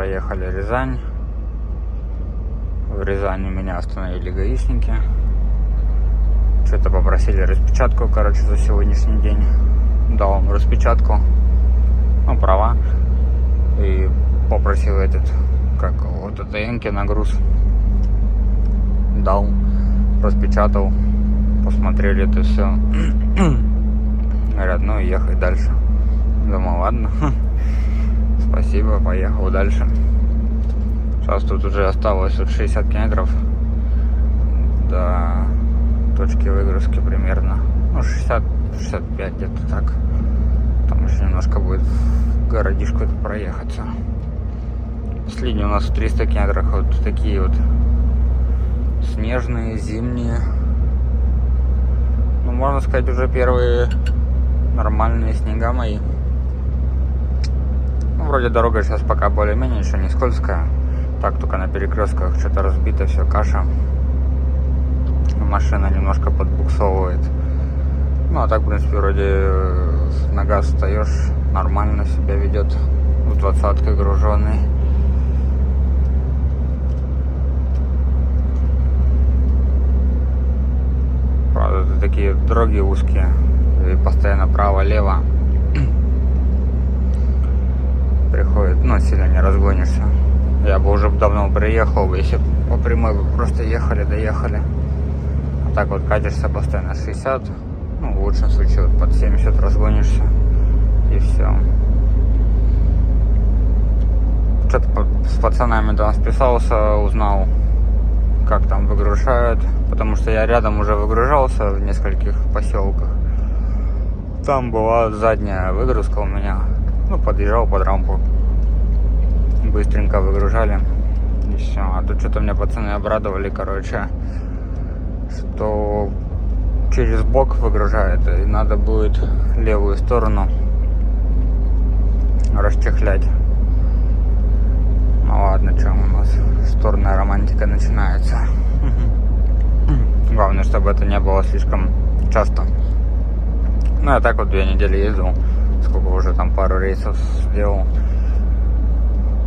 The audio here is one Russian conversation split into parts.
проехали Рязань. В Рязани меня остановили гаишники. Что-то попросили распечатку, короче, за сегодняшний день. Дал им распечатку, ну, права. И попросил вот это Энки на груз. Дал, распечатал, посмотрели это все. Говорят, ну ехай дальше. Думаю, ладно. Спасибо, поехал дальше. Сейчас тут уже осталось 60 километров до точки выгрузки примерно. Ну, 60-65 где-то так. Там еще немножко будет в городишку проехаться. Последние у нас 300 километров вот такие вот снежные, зимние. Ну, можно сказать, уже первые нормальные снега мои. Ну, вроде дорога сейчас пока более-менее еще не скользкая. Так, только на перекрестках что-то разбито, все, каша. Машина немножко подбуксовывает. Ну, а так, в принципе, вроде на газ встаешь, нормально себя ведет. В 20-ке груженный. Правда, такие дороги узкие. И постоянно право-лево. Приходит, ну, сильно не разгонишься. Я бы уже давно приехал, если по прямой бы просто доехали. А так вот катишься постоянно 60, ну, в лучшем случае вот под 70 разгонишься, и все. Что-то с пацанами там списался, узнал, как там выгружают, потому что я рядом уже выгружался в нескольких поселках. Там была задняя выгрузка у меня, ну, подъезжал под рампу. Быстренько выгружали и все. А тут что-то мне пацаны обрадовали, короче, что через бок выгружает, и надо будет левую сторону расчехлять. Ну ладно, что у нас шторная романтика начинается. Главное, чтобы это не было слишком часто. Ну, я так вот 2 недели ездил, сколько уже там пару рейсов сделал.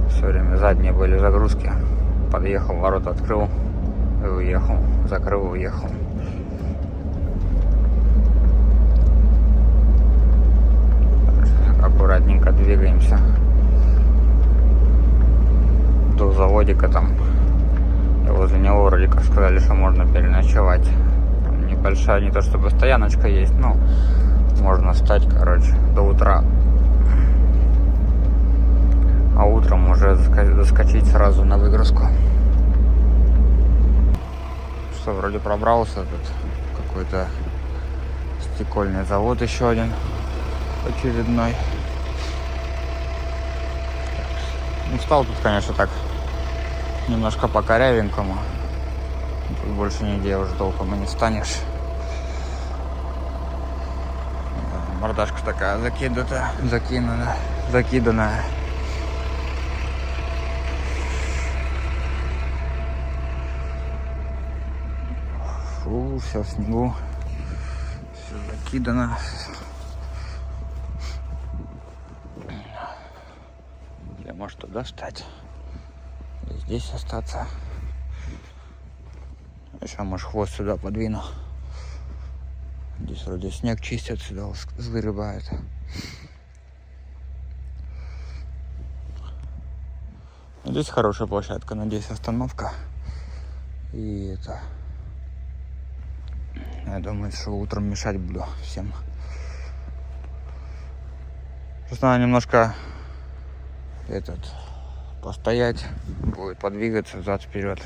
Все время задние были загрузки. Подъехал, ворота открыл и уехал. Закрыл и уехал. Аккуратненько двигаемся до заводика там. И возле него вроде как сказали, что можно переночевать. Там небольшая, не то чтобы стояночка есть, но можно встать, короче, до утра. А утром уже заскочить сразу на выгрузку. Что, вроде пробрался тут. Какой-то стекольный завод еще один. Очередной. Ну, стал тут, конечно, так немножко по корявенькому. Тут больше нигде уже толком и не встанешь. Мордашка такая закиданная. Фу, все в снегу, все закидано. Я, может, туда встать, и здесь остаться. Еще, может, хвост сюда подвину. Здесь вроде снег чистят, сюда сгребают. Здесь хорошая площадка, надеюсь, остановка. И это... Я думаю, что утром мешать буду всем. Просто надо немножко постоять, будет подвигаться взад-вперед.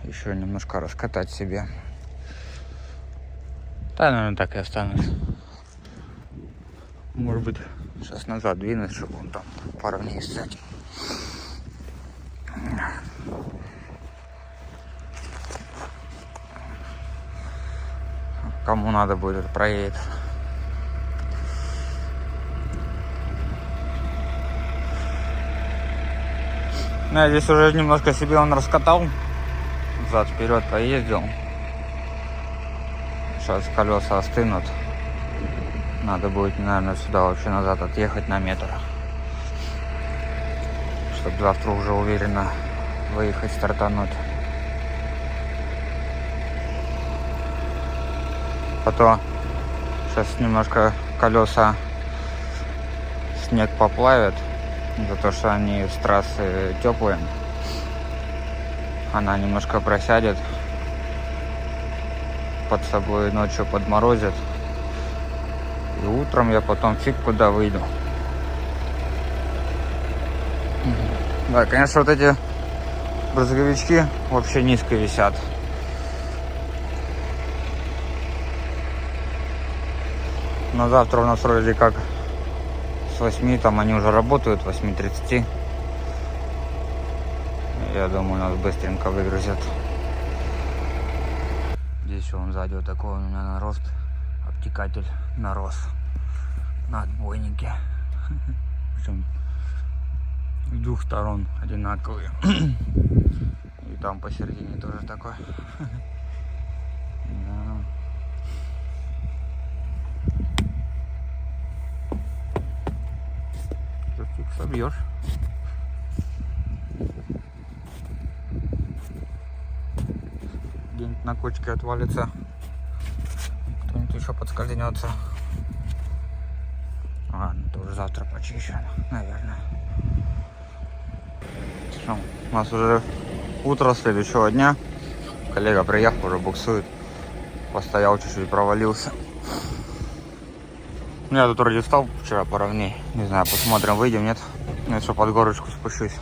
Еще немножко раскатать себе. Да, наверное, так и останусь. Может быть, сейчас назад двинуть, чтобы он там поровнее стать. Кому надо будет, это проедет. Ну, я здесь уже немножко себе он раскатал. Взад-вперед поездил. Сейчас колеса остынут. Надо будет, наверное, сюда вообще назад отъехать на метр. чтобы завтра уже уверенно выехать, стартануть. А то сейчас немножко колеса снег поплавит, за то, что они с трассы теплые. Она немножко просядет, под собой ночью подморозит. И утром я потом фиг куда выйду. Да, конечно, вот эти брызговички вообще низко висят. Но завтра у нас вроде как с 8, там они уже работают, 8:30. Я думаю, нас быстренько выгрузят. Здесь вон сзади вот такой у меня нарост. Обтекатель нарос на отбойнике. Причем с двух сторон одинаковые. И там посередине тоже такой. Да. Что фиг собьешь. Где-нибудь на кочке отвалится, кто-нибудь еще подскользнется. Ладно, это уже завтра почищу, наверное. Что, у нас уже утро следующего дня. Коллега приехал, уже буксует. Постоял чуть-чуть, провалился. Я тут вроде встал вчера поровней. Не знаю, посмотрим, выйдем, нет. Ну, что, под горочку спущусь.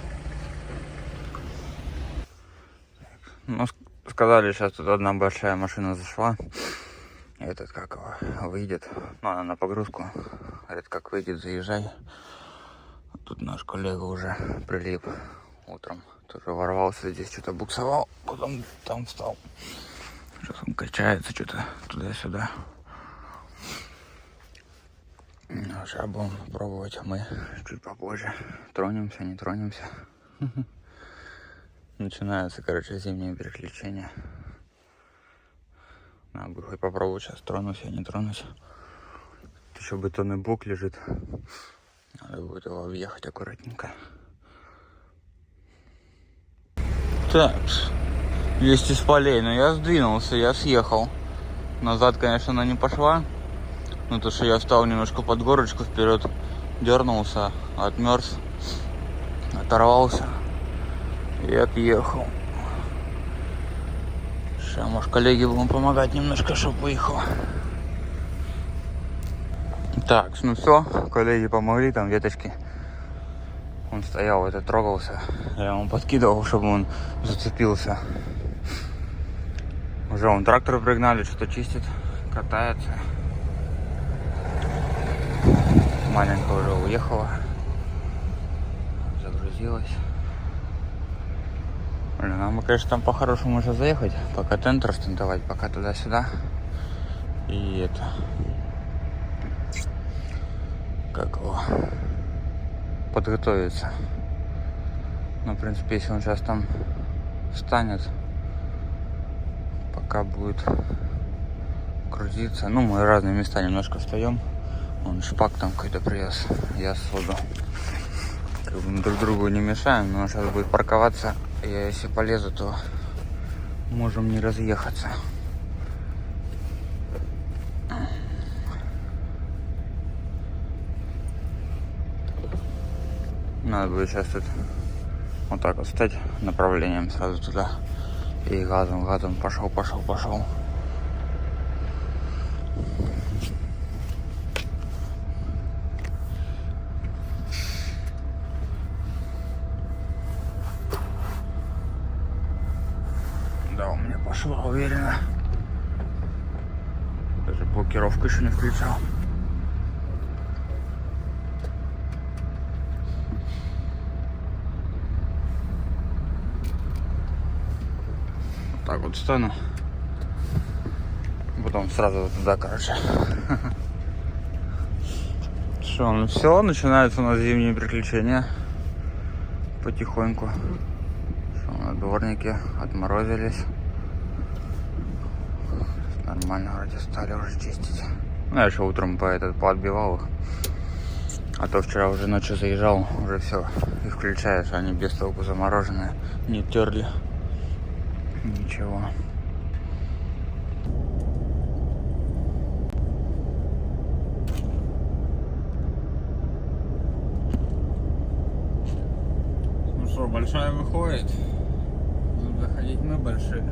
Ну, сказали, сейчас тут одна большая машина зашла. Этот как его выйдет. Ну, она на погрузку. Говорит, как выйдет, заезжай. Тут наш коллега уже прилип утром. Тоже ворвался здесь, что-то буксовал. Потом там встал. Сейчас он качается что-то туда-сюда. Ну, сейчас будем пробовать. Мы чуть попозже тронемся, не тронемся. Начинаются, короче, зимние приключения. Надо будет хоть попробовать сейчас, тронусь я, не тронусь. Тут еще бетонный блок лежит. Надо будет его объехать аккуратненько. Так, есть из полей, но я сдвинулся, я съехал. Назад, конечно, она не пошла. Но то, что я встал немножко под горочку вперед, дернулся, отмерз, оторвался. И отъехал. Сейчас, может, коллеги будем помогать немножко, чтобы выехал. Так, ну все, коллеги помогли, там веточки. Он стоял, это трогался. Я ему подкидывал, чтобы он зацепился. Уже вон трактор пригнали, что-то чистит, катается. Маленькая уже уехала. Загрузилась. Блин, нам бы, конечно, там по-хорошему уже заехать, пока тент растентовать, пока туда-сюда. И это... Как его... Подготовиться. Ну, в принципе, если он сейчас там встанет, пока будет крутиться. Ну, мы в разные места немножко встаем. Он шпак там какой-то привез. Я соду. Как бы мы друг другу не мешаем, но он сейчас будет парковаться. Я если полезу, то можем не разъехаться. Надо будет сейчас тут вот так вот встать направлением сразу туда. И газом пошел. Да, у меня пошла уверенно. Даже блокировку еще не включал. Вот так вот стану. Потом сразу туда, короче. Что, ну все, начинаются у нас зимние приключения. Потихоньку. На дворнике отморозились. Нормально вроде стали уже чистить. Ну, я еще утром поотбивал их. А то вчера уже ночью заезжал, уже все, и включаешь, они без толку замороженные, не терли. Ничего. Ну что, большая выходит. Будем заходить мы большие.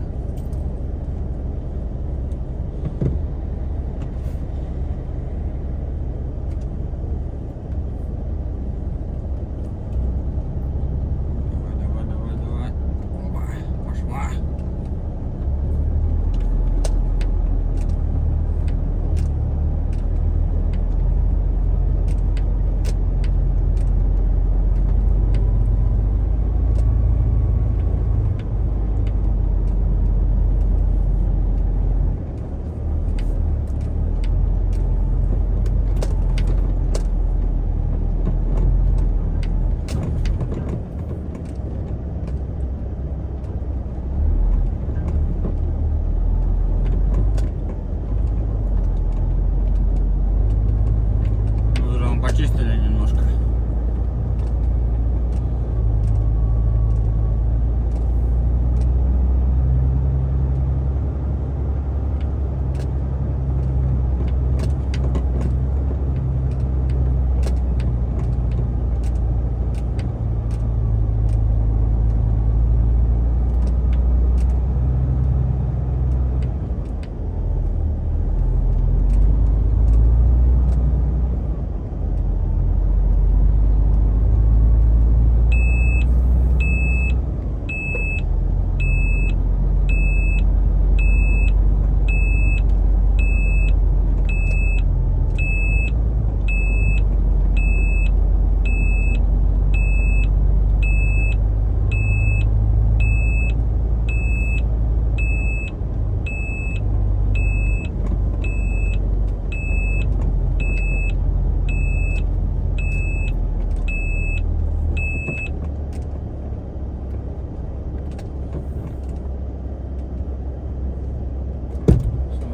Почистили немножко.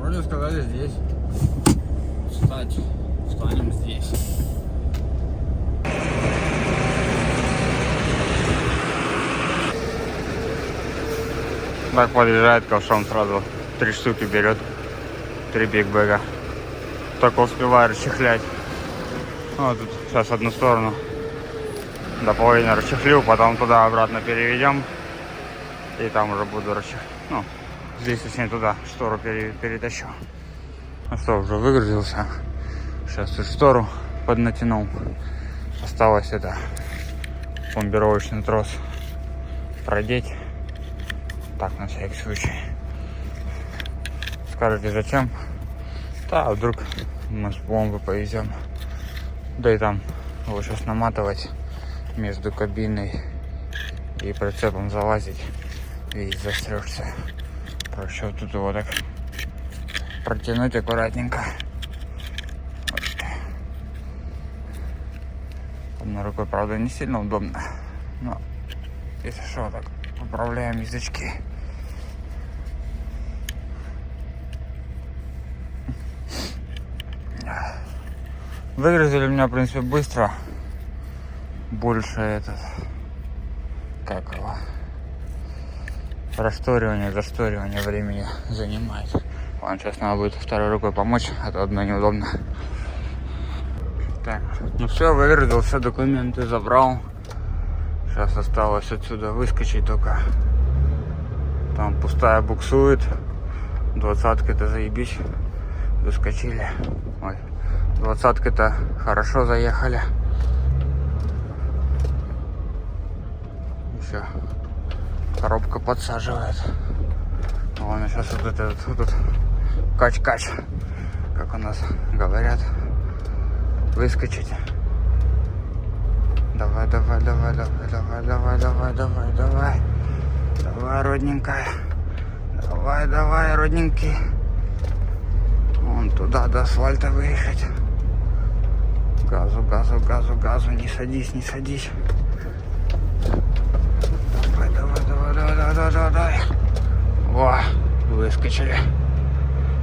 Вроде сказали здесь встать. Встанем здесь. Так подъезжает ковшом сразу. 3 штуки берет. 3 бигбэга. Только успеваю расчехлять. Ну, тут сейчас одну сторону до половины расчехлю, потом туда обратно переведем. И там уже буду расчехлять. Ну, здесь, точнее, туда штору перетащу. Ну что, уже выгрузился. Сейчас тут штору поднатянул. Осталось это пломбировочный трос продеть. Так, на всякий случай. Скажете, зачем? Да, вдруг мы с пломбы повезем. Да и там его сейчас наматывать между кабиной и прицепом залазить. Видишь, застрешься. Проще вот тут его так протянуть аккуратненько. Вот. Одной рукой, правда, не сильно удобно. Но если что, так управляем язычки. Выгрузили меня, в принципе, быстро. Больше этот, как его, расшторивание, зашторивание времени занимает. Ладно, сейчас надо будет второй рукой помочь, а то одной неудобно. Так, ну все, выгрузил, все документы забрал. Сейчас осталось отсюда выскочить только. Там пустая буксует. 20-ка-то заебись. Доскочили. Ой, 20-ка-то хорошо заехали. Все. Коробка подсаживает. Ладно, сейчас вот этот вот кач-кач, как у нас говорят, выскочить. Давай, давай, давай, давай, давай, давай, давай, давай, давай. Давай, родненькая. Давай, давай, родненький. Вон туда до асфальта выехать. Газу, газу, газу, газу. Не садись, не садись. Давай, давай, давай, давай, давай, давай, давай. Во, выскочили.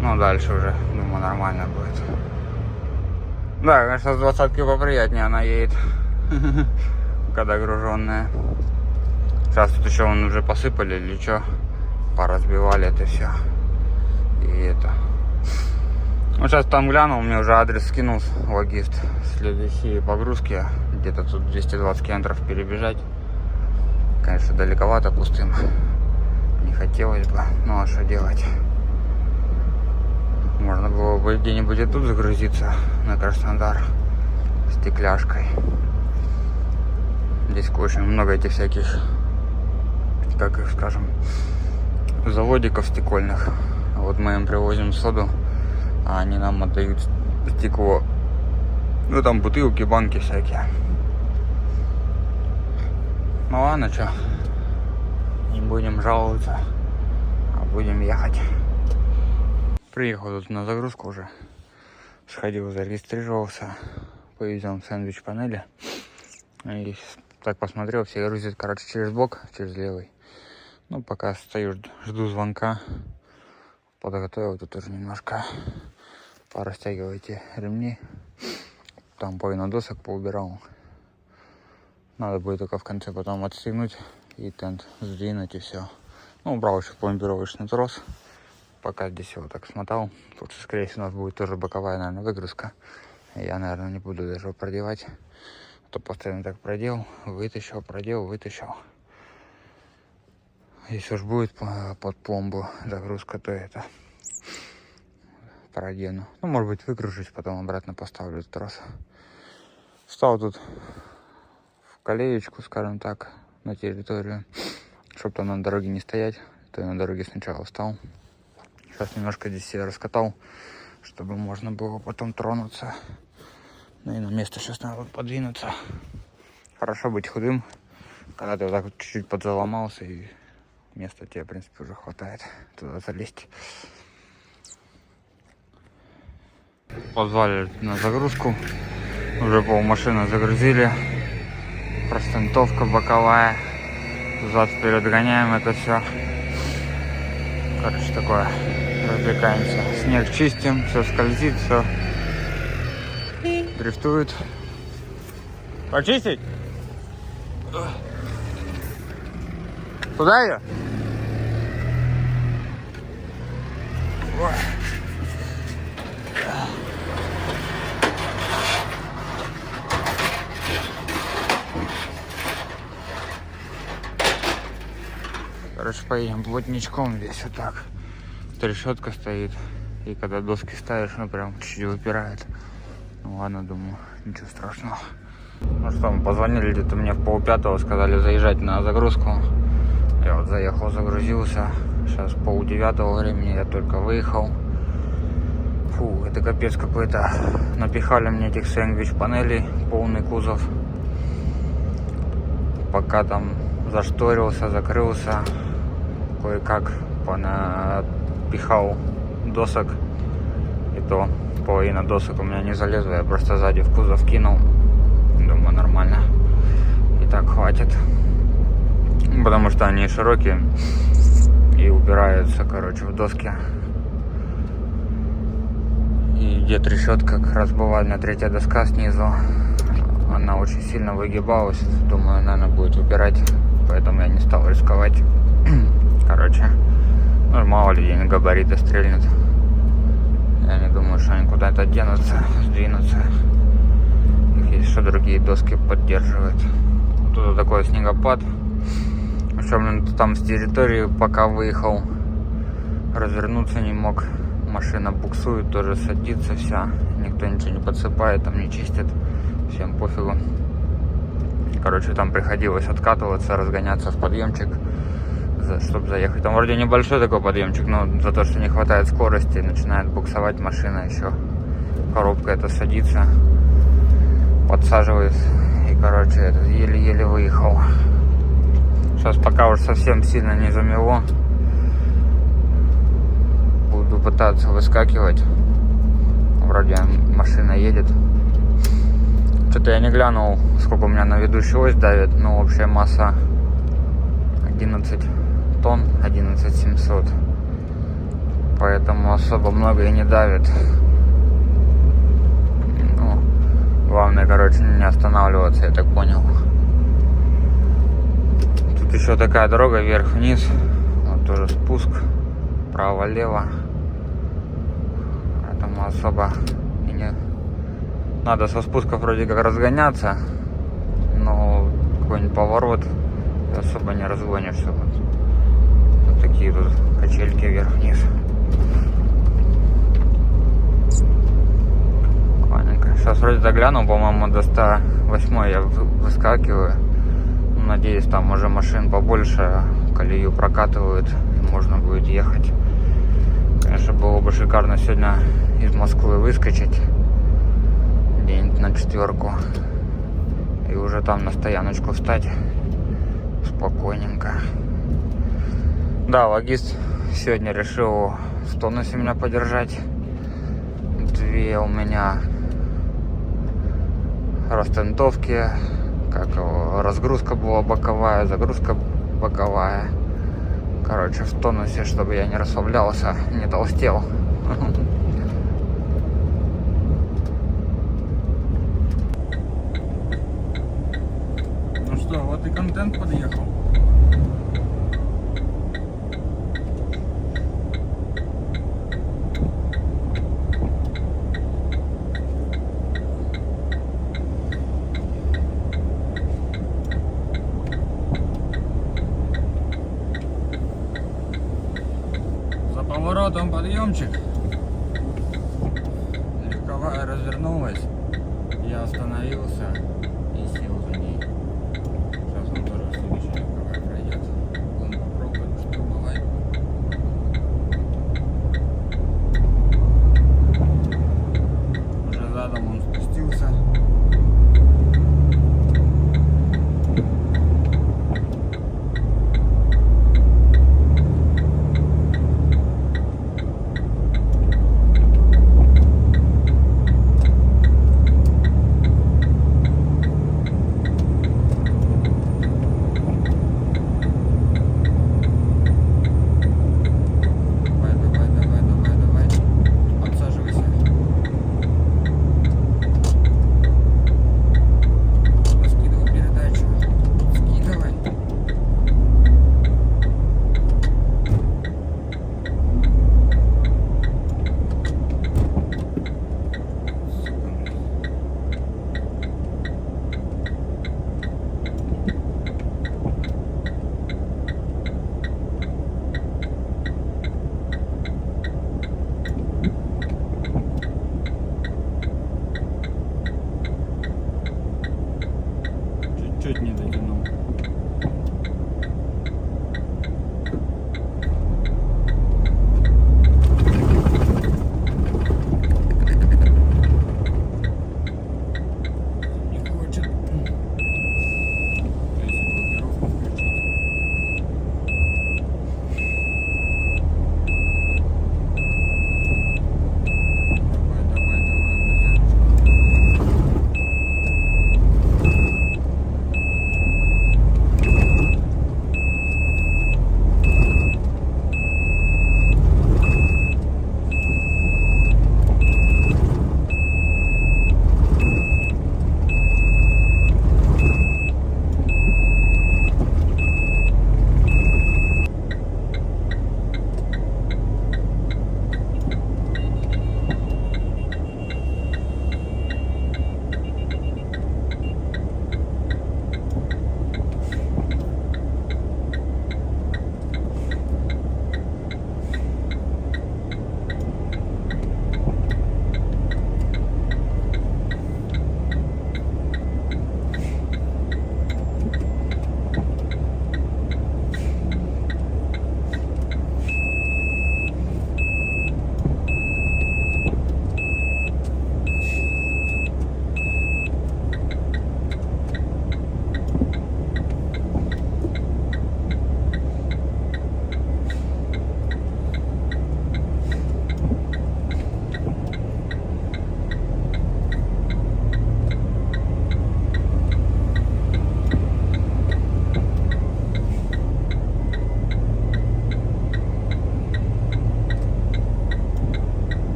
Ну, дальше уже, думаю, нормально будет. Да, конечно, с 20-ки поприятнее она едет, когда груженная. Сейчас тут еще вон уже посыпали или что, поразбивали это все. И это. Ну, сейчас там глянул, мне уже адрес скинул логист следующей погрузки. Где-то тут 220 километров перебежать. Конечно, далековато пустым. Не хотелось бы, ну а что делать? Можно было бы где-нибудь и тут загрузиться, на Краснодар, стекляшкой. Здесь очень много этих всяких, как их скажем, заводиков стекольных. Вот мы им привозим соду, а они нам отдают стекло. Ну там бутылки, банки всякие. Ну ладно, что, не будем жаловаться, а будем ехать. Приехал тут на загрузку уже. Сходил, зарегистрировался. Повезем сэндвич панели. И так посмотрел, все грузят, короче, через бок, через левый. Ну, пока стою, жду звонка. Подготовил тут тоже немножко. Порастягивайте ремни. Там половину досок поубирал. Надо будет только в конце потом отстегнуть и тент сдвинуть и все. Ну, убрал еще пломбировочный трос. Пока здесь его так смотал. Тут, скорее всего, у нас будет тоже боковая, наверное, выгрузка. Я, наверное, не буду даже его продевать. А то постоянно так продел, вытащил, продел, вытащил. Если уж будет под пломбу загрузка, то это продену. Ну, может быть, выгружусь, потом обратно поставлю этот трос. Встал тут в колеечку, скажем так, на территорию, чтобы там на дороге не стоять. То я на дороге сначала встал. Сейчас немножко здесь себя раскатал, чтобы можно было потом тронуться. Ну и на место сейчас надо подвинуться. Хорошо быть худым, когда ты вот так вот чуть-чуть подзаломался, и места тебе, в принципе, уже хватает туда залезть. Позвали на загрузку. Уже полмашины загрузили. Простентовка боковая. Взад-вперед гоняем это все. Короче, такое. Развлекаемся. Снег чистим, все скользит, все дрифтует. Почистить? Куда ее? Короче, поедем плотничком весь вот так. Решетка стоит. И когда доски ставишь, ну прям чуть-чуть выпирает. Ну ладно, думаю, ничего страшного. Ну что, мы позвонили где-то мне в 4:30, сказали заезжать на загрузку. Я вот заехал, загрузился. Сейчас 8:30 времени, я только выехал. Фу, это капец какой-то. Напихали мне этих сэндвич-панелей, полный кузов. Пока там зашторился, закрылся, кое-как понапихал досок. И то половина досок у меня не залезла, я просто сзади в кузов кинул. Думаю, нормально. И так хватит. Потому что они широкие и упираются, короче, в доски. И где трещотка, как раз была на 3-я доска снизу. Она очень сильно выгибалась. Думаю, наверное, будет упирать. Поэтому я не стал рисковать. Короче, ну, мало ли, где габариты стрельнут. Я не думаю, что они куда-то денутся, сдвинутся. Их есть что другие доски поддерживают. Тут такой снегопад. Причем там с территории, пока выехал, развернуться не мог. Машина буксует, тоже садится вся. Никто ничего не подсыпает, там не чистит. Всем пофигу. Короче, там приходилось откатываться, разгоняться в подъемчик, чтобы заехать. Там вроде небольшой такой подъемчик, но за то, что не хватает скорости, начинает буксовать машина еще. Коробка это садится, подсаживает. И, короче, этот еле-еле выехал. Сейчас пока уж совсем сильно не замело. Буду пытаться выскакивать. Вроде машина едет. Что-то я не глянул, сколько у меня на ведущую ось давит. Ну, общая масса 11 тонн, 11700. Поэтому особо много и не давит. Ну, Главное, короче, не останавливаться, я так понял. Тут еще такая дорога вверх-вниз. Вот тоже спуск. Право-лево. Поэтому особо и не... Надо со спусков вроде как разгоняться. Но какой-нибудь поворот и особо не разгонишься. Вот такие тут качельки вверх-вниз. Сейчас вроде доглянул, по-моему, до 108 я выскакиваю. Надеюсь, там уже машин побольше, колею прокатывают, и можно будет ехать. Конечно, было бы шикарно сегодня из Москвы выскочить где-нибудь на 4 и уже там на стояночку встать спокойненько. Да, логист сегодня решил в тонусе меня подержать. 2 у меня растентовки, как разгрузка была боковая, загрузка боковая. Короче, в тонусе, чтобы я не расслаблялся, не толстел. Ну что, вот и контент подъехал. Поворотом подъемчик, легковая развернулась, я остановился и сел за ней. Сейчас он тоже следующий легковая пройдет. Будем попробовать штурмовать. Уже задом он спустился.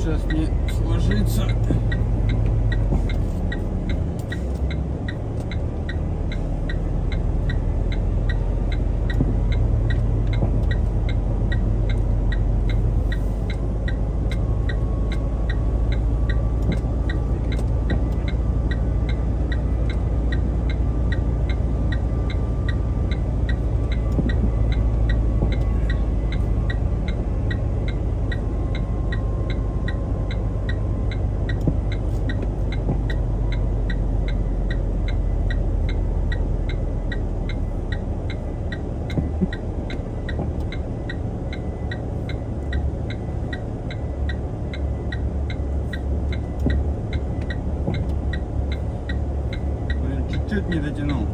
сейчас не сложится. Чуть не дотянул.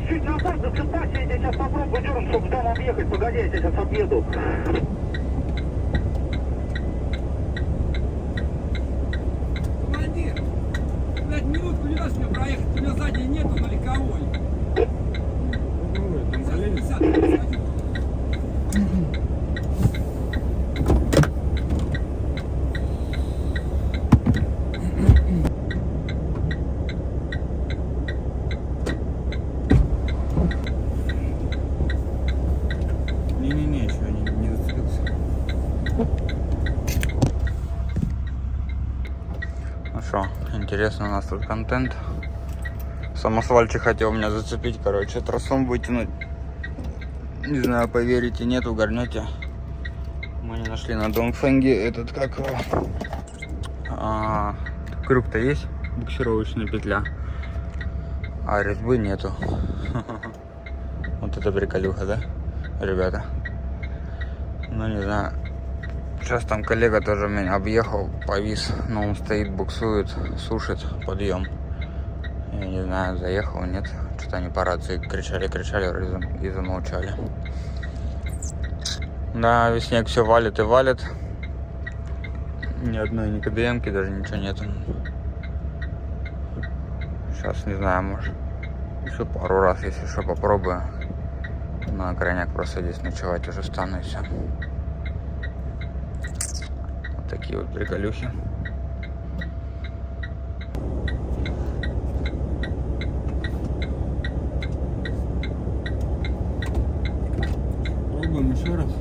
Чуть назад, засыпайся, я тебя сейчас попробую дернуть, чтобы в дом объехать. Погоди, я тебя сейчас объеду. Командир, 5 минут не даст мне проехать, у меня сзади нету на легковой. Там залезет. 50. Не-не-не, еще не зацепился. Ну что, интересно у нас тут контент. Самосвальчик хотел меня зацепить, короче, тросом вытянуть. Не знаю, поверите, нет, угорнете. Мы не нашли на Донгфенге этот, как его. Круг-то есть, буксировочная петля, а резьбы нету. Вот это приколюха, да, ребята? Ну не знаю. Сейчас там коллега тоже меня объехал, повис, но он стоит, буксует, сушит подъем. Я не знаю, заехал, нет. Что-то они по рации кричали и замолчали. Да, весь снег все валит и валит. Ни одной ни КДМки, даже ничего нету. Сейчас не знаю, может еще пару раз, если что, попробую. На крайняк просто здесь ночевать уже стану и все. Вот такие вот приколюхи. Пробуем еще раз.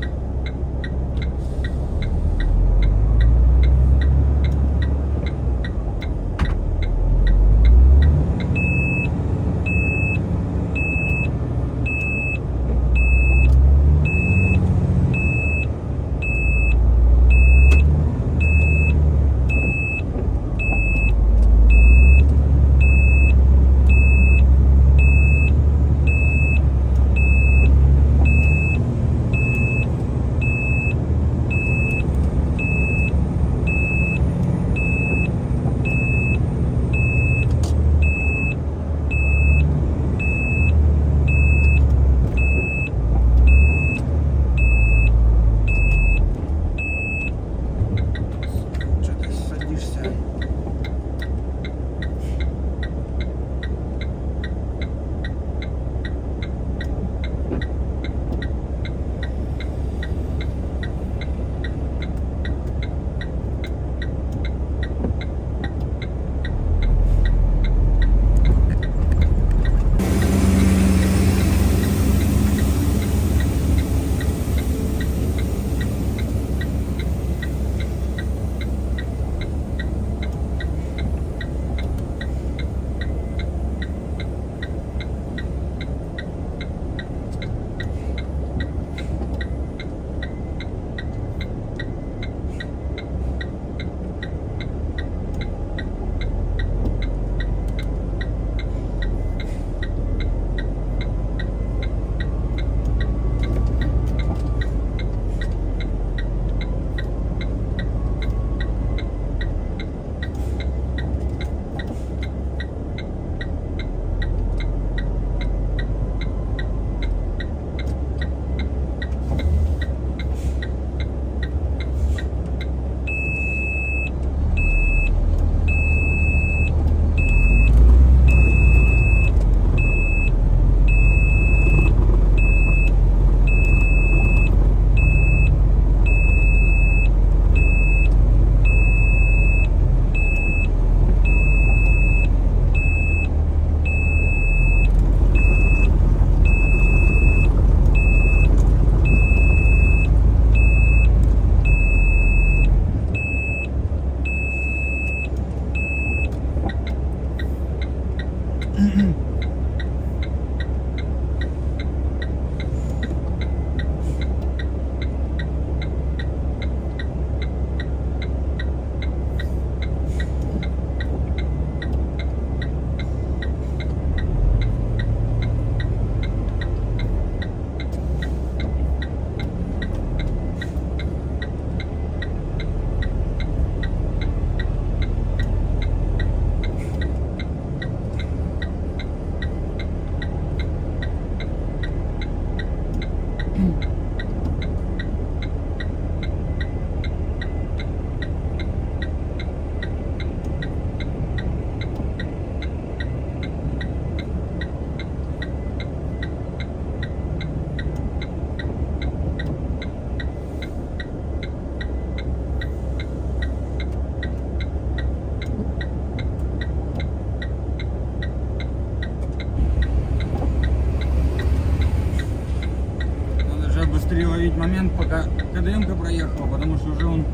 быстрее ловить момент, пока КДМ-ка проехала, потому что уже он,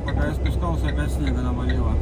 пока я спускался, опять снега навалило.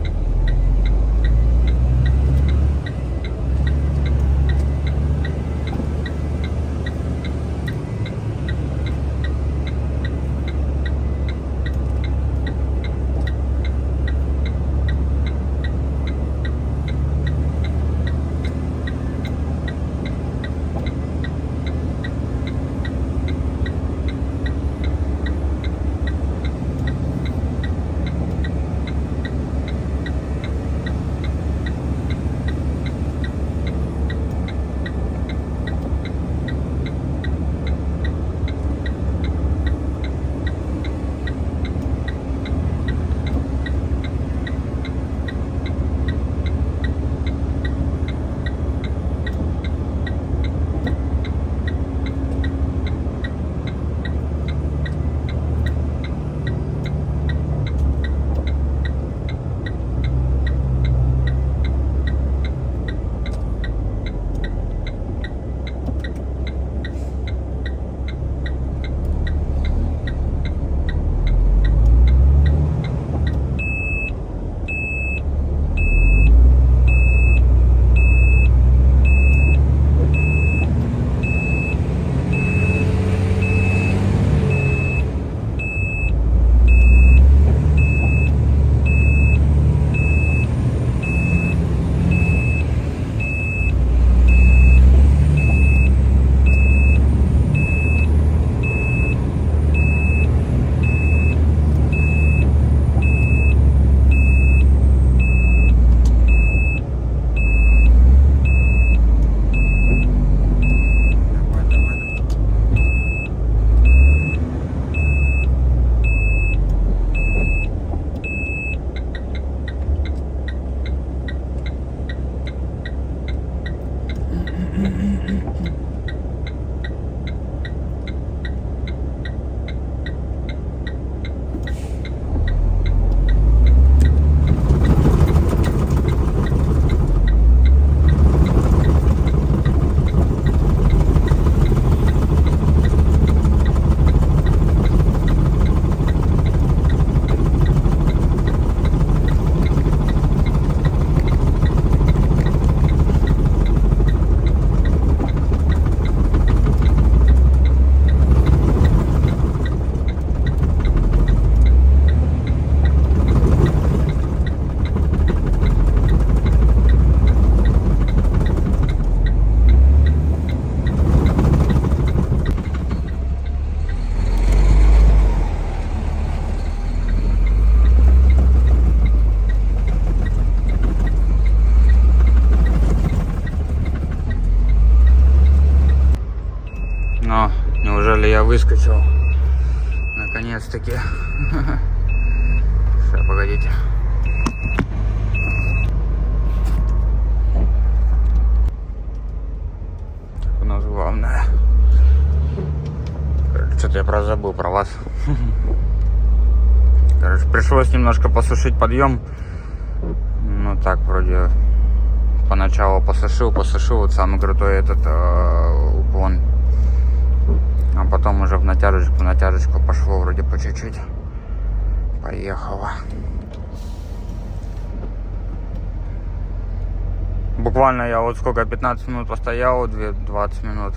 Но неужели я выскочил? Наконец-таки. Сейчас, погодите. Так, у нас главное. Что-то я просто забыл про вас. Короче, пришлось немножко посушить подъем. Ну так, вроде поначалу посушил, вот самый крутой этот уклон. А потом уже в натяжечку пошло вроде по чуть-чуть. Поехало. Буквально я вот сколько, 15 минут постоял, 20 минут.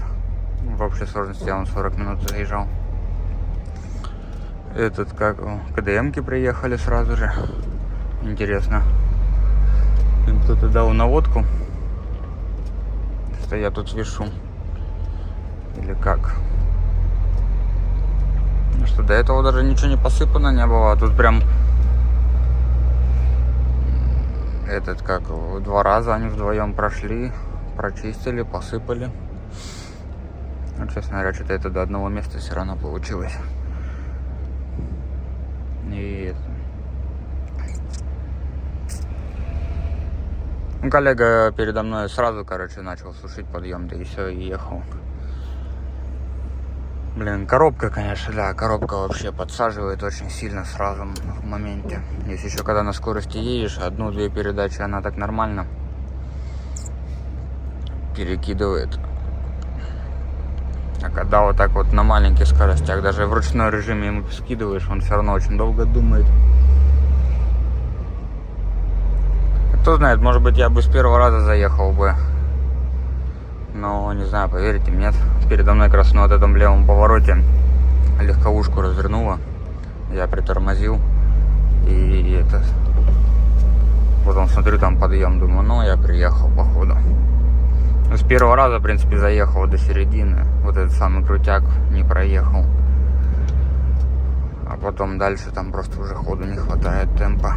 В общей сложности я 40 минут заезжал. Этот, как, КДМ-ки приехали сразу же. Интересно. Им кто-то дал наводку, что я тут вешу. Или как? Что до этого даже ничего не посыпано не было, а тут прям этот, как, 2 раза они вдвоем прошли, прочистили, посыпали. Ну, честно говоря, что-то это до одного места все равно получилось. И ну, коллега передо мной сразу, короче, начал сушить подъем, да и все, и ехал. Блин, коробка, конечно, да, коробка вообще подсаживает очень сильно сразу в моменте. Если еще когда на скорости едешь, 1-2 передачи, она так нормально перекидывает. А когда вот так вот на маленьких скоростях, даже в ручной режиме ему скидываешь, он все равно очень долго думает. Кто знает, может быть, я бы с первого раза заехал бы. Но не знаю, поверите, нет. Передо мной как раз на вот этом левом повороте легковушку развернула. Я притормозил. И это... Потом смотрю, там подъем, думаю, ну я приехал, походу. С первого раза, в принципе, заехал до середины. Вот этот самый крутяк не проехал. А потом дальше там просто уже ходу не хватает, темпа.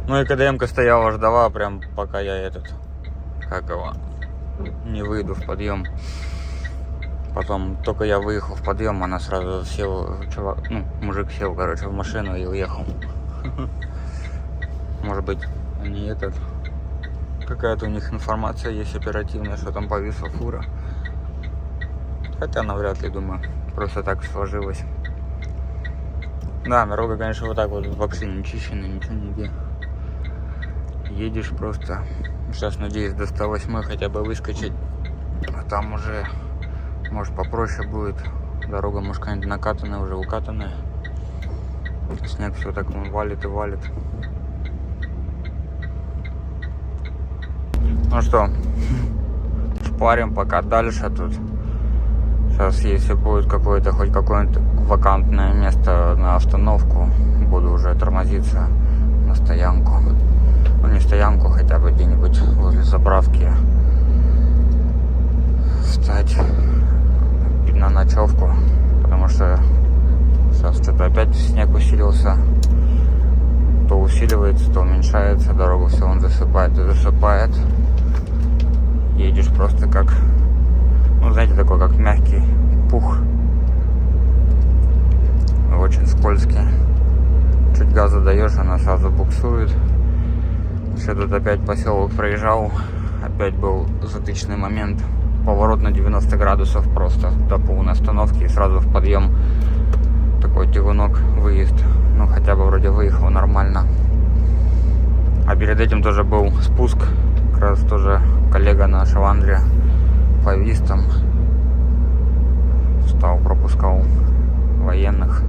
Ну и КДМ-ка стояла, ждала, прям пока я как его, не выйду в подъем. Потом только я выехал в подъем, она сразу села, чувак, мужик сел, короче, в машину и уехал. Может быть, они какая-то у них информация есть оперативная, что там повисла фура. Хотя навряд ли, думаю, просто так сложилось. Да, дорога, конечно, вот так вот вообще не чищена, ничего нигде. Едешь просто. Сейчас, надеюсь, до 108 хотя бы выскочить. А там уже, может, попроще будет. Дорога, может, какая-нибудь накатанная, уже укатанная. Снег все так валит и валит. Ну что, шпарим пока дальше тут. Сейчас, если будет хоть какое-то вакантное место на остановку, буду уже тормозиться на стоянку. Ну, не стоянку, хотя бы где-нибудь возле заправки встать на ночевку, потому что сейчас что-то опять снег усилился. То усиливается, то уменьшается, дорогу все он засыпает и засыпает. Едешь просто как, знаете, такой как мягкий пух. Очень скользкий. Чуть газа даешь, она сразу буксует. Еще тут опять поселок проезжал. Опять был затычный момент. Поворот на 90 градусов просто до полной остановки. И сразу в подъем такой тягунок, выезд. Ну хотя бы вроде выехал нормально. А перед этим тоже был спуск. Как раз тоже коллега наш в Англии повис там. Встал, пропускал военных.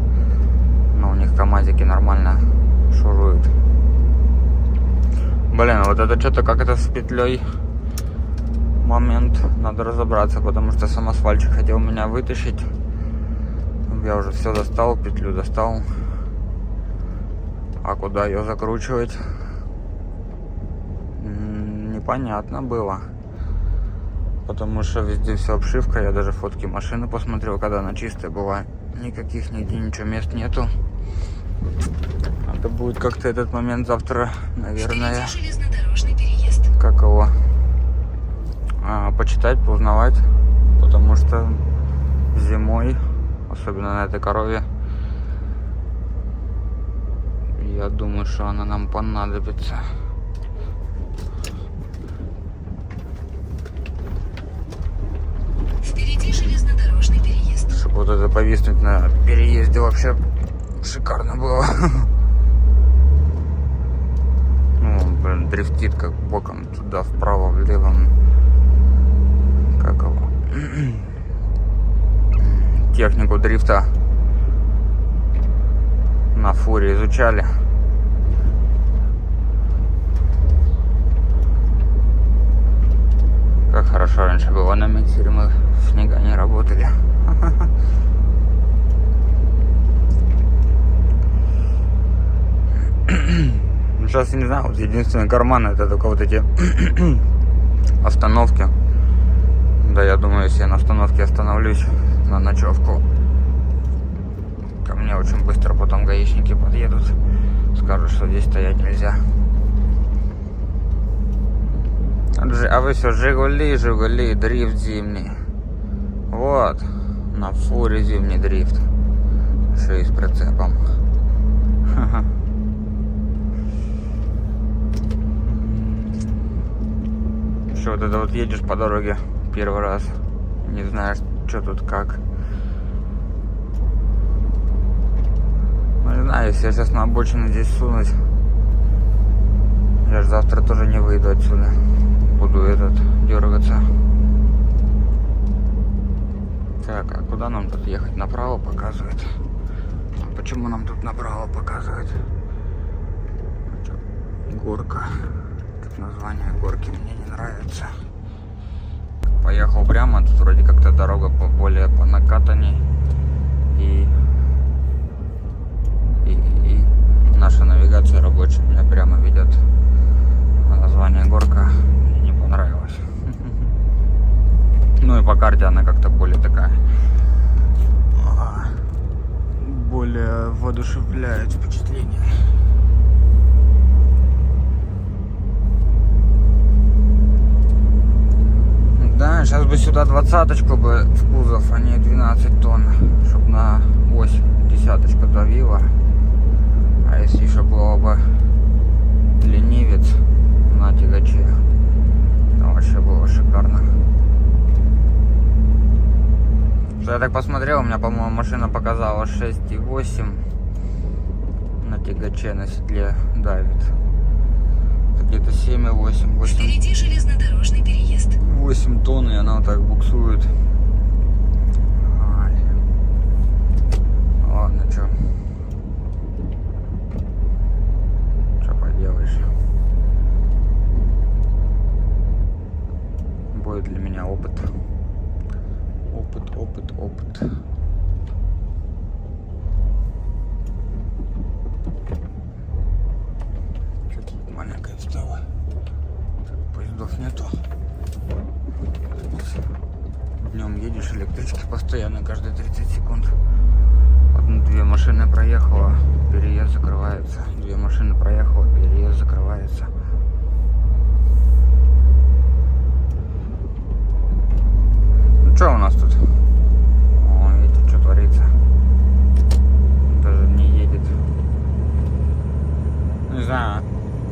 Но у них КамАЗики нормально шуруют. Блин, вот это что-то как это с петлей момент. Надо разобраться, потому что самосвальчик хотел меня вытащить. Я уже все достал, петлю достал. А куда ее закручивать? Непонятно было. Потому что везде все обшивка. Я даже фотки машины посмотрел, когда она чистая была. Никаких нигде ничего мест нету. Надо будет как-то этот момент завтра, наверное, как его, почитать, поузнавать. Потому что зимой, особенно на этой корове, я думаю, что она нам понадобится. Впереди железнодорожный переезд. Чтобы вот это повиснуть на переезде вообще шикарно было. Ну, блин, дрифтит как боком туда, вправо, влево. Как его? Технику дрифта на фуре изучали. Как хорошо раньше было на миксере, мы в снега не работали. Сейчас я не знаю, вот единственный карман это только вот эти остановки. Да, я думаю, если я на остановке остановлюсь на ночевку, ко мне очень быстро потом гаишники подъедут, скажут, что здесь стоять нельзя. А вы все, Жигули, дрифт зимний. Вот, на фуре зимний дрифт. Еще и с прицепом. Еще вот это вот едешь по дороге первый раз, не знаешь, что тут как. Ну, не знаю, если я сейчас на обочину здесь сунусь, ж завтра тоже не выйду отсюда. Буду дергаться. Так, а куда нам тут ехать? Направо показывает. А почему нам тут направо показывает? Горка. Тут название горки мне не нравится. Поехал прямо, тут вроде как-то дорога более по накатанней. И наша навигация рабочая меня прямо ведет. А название горка мне не понравилось. Ну и по карте она как-то более такая, более воодушевляет впечатление. Да, сейчас бы сюда 20-очку бы в кузов, а не 12 тонн, чтобы на ось 10-очка давила. А если еще было бы ленивец на тягаче, то вообще было шикарно. Что я так посмотрел, у меня, по-моему, машина показала 6,8 на тягаче, на седле давит. Где-то 7,8. Впереди железнодорожный переезд. 8 тонн, и она вот так буксует. Ай. Ладно, что поделаешь. Будет для меня опыт. Опыт. Что-то маленькая встала. Поездов нету. Днем едешь, электрички постоянно, каждые 30 секунд. 1-2 машины проехала, переезд закрывается. 2 машины проехала, переезд закрывается. Ну что у нас тут? О, видите, что творится. Даже не едет. Не знаю,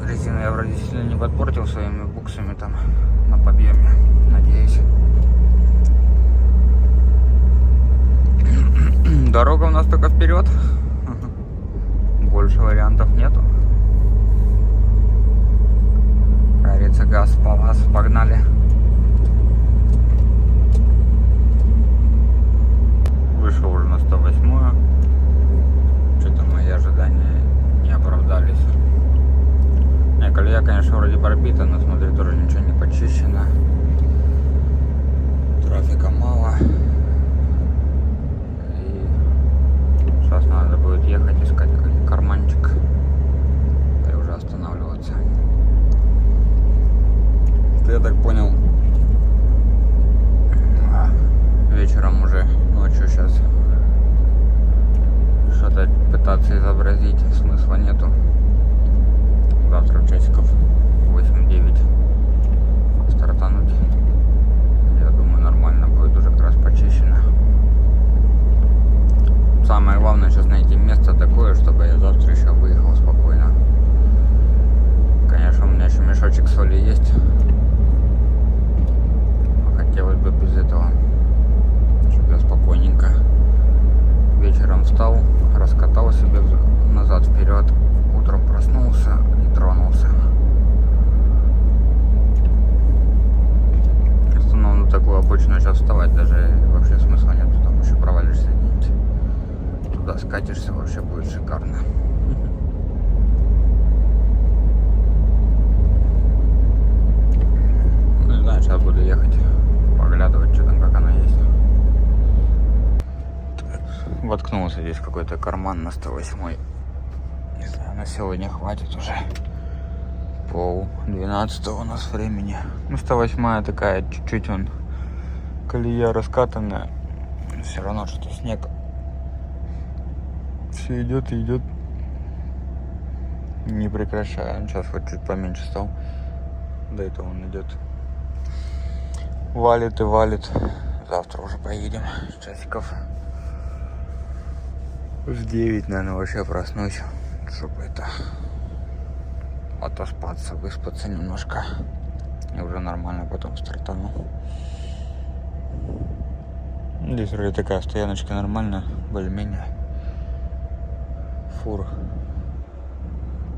резину я вроде сильно не подпортил своими буксами там на подъеме, надеюсь. Дорога у нас только вперед. Больше вариантов нету. Говорится, газ по вас, погнали. Вышел уже на 108-ю. Что-то мои ожидания не оправдались. Колея, конечно, вроде пробита, но смотри, тоже ничего не почищено. Трафика мало. И сейчас надо будет ехать, искать какой-нибудь карманчик и уже останавливаться. Я так понял, вечером уже, ночью сейчас что-то пытаться изобразить смысла нету. Завтра часиков 8-9 стартануть. Я думаю, нормально будет, уже как раз почищено. Самое главное сейчас найти место такое, чтобы я завтра еще выехал спокойно. Конечно, у меня еще мешочек соли есть. Но хотелось бы без этого. Чтобы я спокойненько вечером встал, раскатал себе назад-вперед. Утром проснулся и тронулся. Если на такую обочину сейчас вставать даже вообще смысла нет, там еще провалишься где-нибудь. Туда скатишься, вообще будет шикарно. Не знаю, сейчас буду ехать, поглядывать, что там, как оно есть. Воткнулся здесь какой-то карман на 108-й. Не знаю, на сегодня хватит уже. 11:30 у нас времени. Ну, 108-я такая, чуть-чуть он колея раскатанная. Все равно что-то снег. Все идет и идет. Не прекращая. Сейчас вот чуть поменьше стал. До этого он идет. Валит и валит. Завтра уже поедем. Часиков в 9, наверное, вообще проснусь. Чтобы это отоспаться, выспаться немножко. И уже нормально потом стартану. Здесь вроде такая стояночка нормальная, более-менее. Фур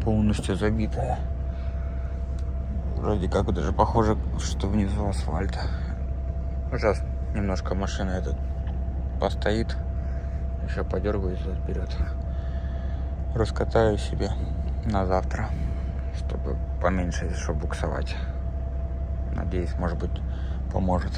полностью забитая. Вроде как даже похоже, что внизу асфальт. Сейчас немножко машина этот постоит. Еще подергаюсь вперед. Раскатаю себе на завтра, чтобы поменьше еще буксовать. Надеюсь, может быть, поможет.